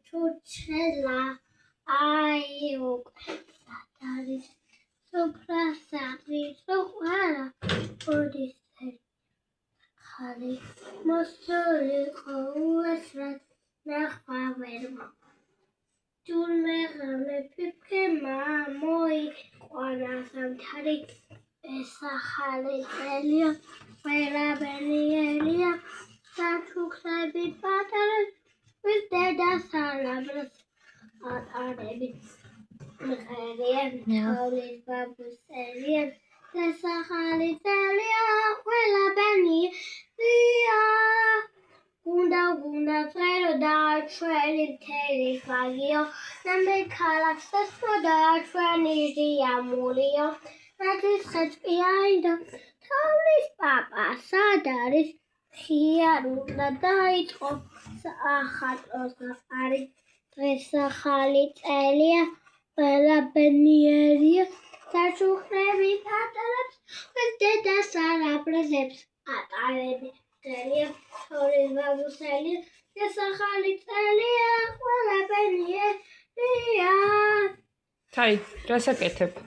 ჩურჩხელა აი უკვე არის სუფრასადრი სოყვარა ოდის ხალი მოსულიყო უესრად ნახვა ვერ ჯულმეღამე ფიფქემა მოიყვანა სამთარი ეს ახალი წელია ყველაბენიერია საჩუქრები პატარა ვის დედას ალაბრას ატარები მღერიან თოვლის ბაბუსელიან ეს ახალი წელია ყველაბენიერია გუნდა წერო და ჩვენი მთელი ფაგიო ნამდე ქალაქს ესმოდა ჩვენი ჟიამულიო ნაძვის ხეჭყიანდა თოვლის პაპა სად არის ხიარ უნდა დაიწყო ახატოს არის დღეს ახალი წელია ყველაბენიერია საჩუქრები პატარებს ვის დედას ალაბრაზებს ატარები მღერია თოვლის ბაბუსელია ეს ახალი წელია ყველაბენიერია თაი რას აკეთებ?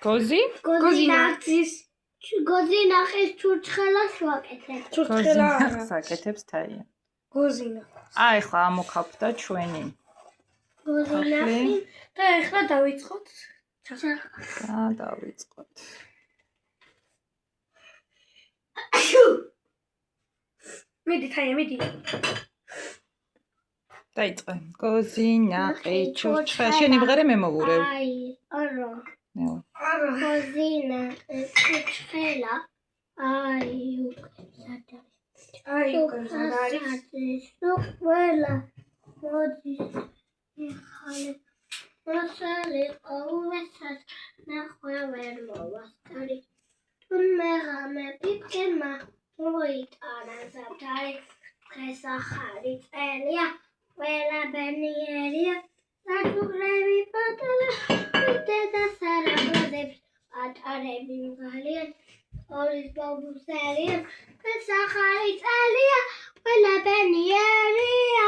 გოზი? გოზინახის ჩურჩხელას ვაკეთებ ჩურჩხელა აკეთებს თაია გოზინა აი ხა ამოქაფდა ჩვენი გოზინახი და ეხლა დავიწყოთ დავიწყოთ მიდი თაია მიდი დაიწყე გოზინახი ჩურჩხელა შენი მღერე მე მოვურევ აი არა ნეო გოზინახი ჩურჩხელა აი უკვე სად არის სუყველა მოდის ეხალე მოსალიყო უესად ნახვა ვერ მოვასწარი თუნმეღამე ფიფქემა მოიტანა ზამთარი დღეს ახალი წელია ყველაბენიერია საჩუქრები პატარა ვის დედას ალაბრაზებს ატარები მღალიან თოვლის ბაბუსელია დღეს ახალი წელია ყველაბენიერია